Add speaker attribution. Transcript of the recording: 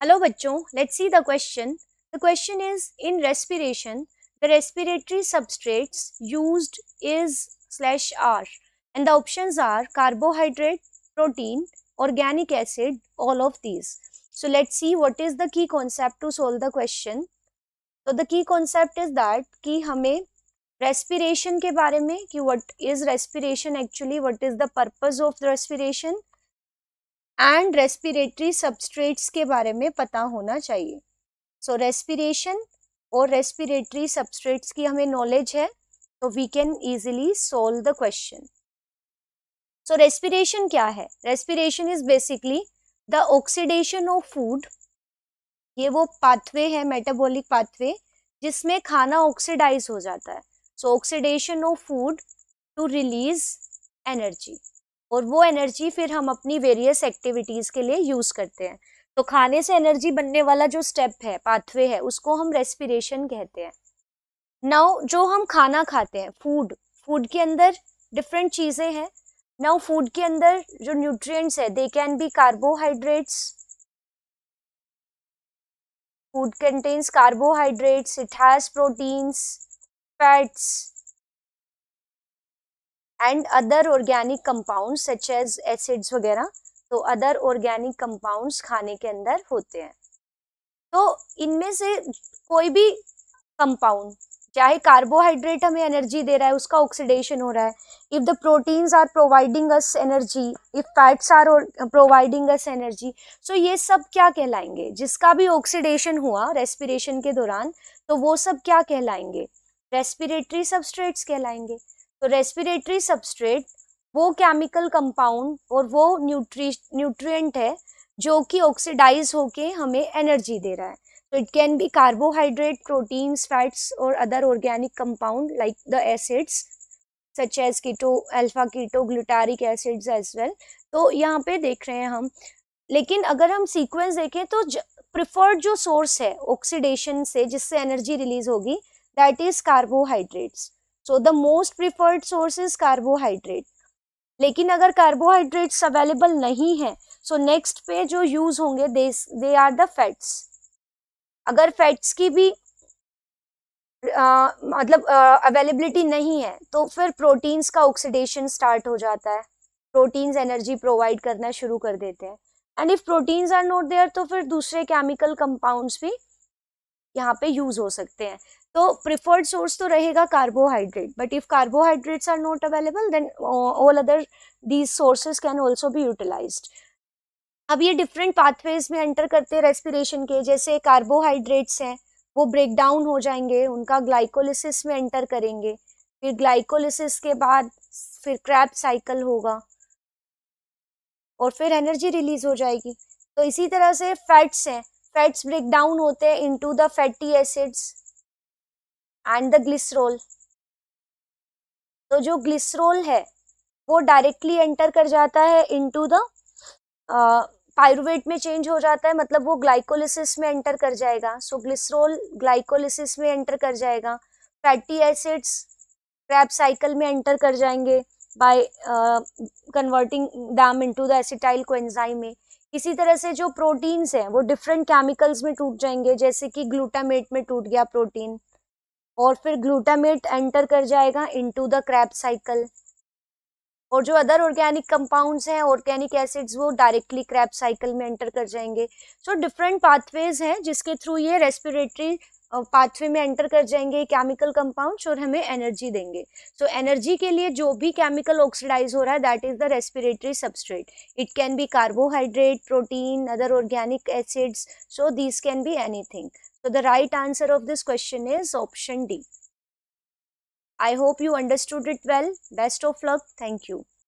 Speaker 1: Hello बच्चों, let's see the question. The question is, in respiration, the respiratory substrates used is slash are, and the options are carbohydrate, protein, organic acid, all of these. So let's see what is the key concept to solve the question. So the key concept is that कि हमें respiration के बारे में कि what is respiration actually, what is the purpose of the respiration and respiratory substrates के बारे में पता होना चाहिए. सो रेस्पिरेशन और रेस्पिरेटरी सबस्ट्रेट्स की हमें नॉलेज है तो we can easily solve the question. So respiration क्या है? Respiration is basically the oxidation of food. ये वो पाथवे है, मेटाबॉलिक पाथवे, जिसमें खाना ऑक्सीडाइज हो जाता है. So oxidation of food to release energy, और वो एनर्जी फिर हम अपनी वेरियस एक्टिविटीज के लिए यूज करते हैं. तो खाने से एनर्जी बनने वाला जो स्टेप है, पाथवे है, उसको हम रेस्पिरेशन कहते हैं. नाउ जो हम खाना खाते हैं, फूड के अंदर डिफरेंट चीजें हैं. नाउ फूड के अंदर जो न्यूट्रिएंट्स है, they can be carbohydrates. Food contains carbohydrates, it has proteins, fats and other organic compounds such as acids वगैरह. तो अदर ऑर्गेनिक कंपाउंड्स खाने के अंदर होते हैं. तो इनमें से कोई भी कंपाउंड, चाहे कार्बोहाइड्रेट हमें एनर्जी दे रहा है, उसका ऑक्सीडेशन हो रहा है. If the proteins are providing us energy, if fats are providing us energy, so ये सब क्या कहलाएंगे? जिसका भी ऑक्सीडेशन हुआ रेस्पिरेशन के दौरान, तो वो सब क्या कहलाएंगे? रेस्पिरेटरी सबस्ट्रेट्स कहलाएंगे. तो रेस्पिरेटरी सबस्ट्रेट वो केमिकल कंपाउंड और वो न्यूट्रिएंट है जो कि ऑक्सीडाइज होके हमें एनर्जी दे रहा है. तो it can be carbohydrate, proteins, fats और other organic compound like the acids such as keto, alpha keto glutaric acids as well. तो यहाँ पे देख रहे हैं हम. लेकिन अगर हम सीक्वेंस देखें तो प्रिफर्ड जो सोर्स है ऑक्सीडेशन से जिससे एनर्जी रिलीज होगी, that is carbohydrates. So the most preferred source is carbohydrate. लेकिन अगर कार्बोहाइड्रेट्स अवेलेबल नहीं है, सो नेक्स्ट पे जो यूज होंगे दे आर द फैट्स. अगर फैट्स की भी मतलब अवेलेबिलिटी नहीं है, तो फिर प्रोटीन्स का ऑक्सीडेशन स्टार्ट हो जाता है. प्रोटीन्स एनर्जी प्रोवाइड करना शुरू कर देते हैं. And if proteins are not there, तो फिर दूसरे केमिकल कंपाउंड्स भी यहाँ पे यूज हो सकते हैं. तो प्रिफर्ड सोर्स तो रहेगा carbohydrate, but if carbohydrates are not available, then all other these sources can also be utilised. अब ये डिफरेंट पाथवेज में एंटर करते हैं रेस्पिरेशन के. जैसे कार्बोहाइड्रेट्स हैं, वो ब्रेक डाउन हो जाएंगे, उनका ग्लाइकोलिसिस में एंटर करेंगे. फिर ग्लाइकोलिसिस के बाद फिर क्रेब्स साइकिल होगा और फिर एनर्जी रिलीज हो जाएगी. तो इसी तरह से फैट्स हैं, फैट्स ब्रेक डाउन होते हैं into the fatty acids and the glycerol. तो जो ग्लिसरॉल है वो डायरेक्टली एंटर कर जाता है इनटू द पायरुवेट में चेंज हो जाता है, मतलब वो ग्लाइकोलिसिस में एंटर कर जाएगा. सो ग्लिसरॉल ग्लाइकोलिसिस में एंटर कर जाएगा. फैटी एसिड्स क्रेब्स साइकिल में एंटर कर जाएंगे by converting them into the acetyl coenzyme में. इसी तरह से जो प्रोटीन्स हैं वो डिफरेंट केमिकल्स में टूट जाएंगे, जैसे कि ग्लूटामेट में टूट गया प्रोटीन, और फिर ग्लूटामेट एंटर कर जाएगा इनटू द क्रेब्स साइकिल. और जो अदर ऑर्गेनिक कंपाउंड्स हैं, ऑर्गेनिक एसिड्स, वो डायरेक्टली क्रेब्स साइकिल में एंटर कर जाएंगे. सो डिफरेंट पाथवेज हैं जिसके थ्रू ये रेस्पिरेटरी पाथवे में एंटर कर जाएंगे केमिकल कंपाउंड्स और हमें एनर्जी देंगे. सो एनर्जी के लिए जो भी केमिकल ऑक्सीडाइज हो रहा है, that is the respiratory substrate. It can be carbohydrate, protein, other organic acids, so this can be anything. So the right answer of this question is option D. I hope you understood it well. Best of luck. Thank you.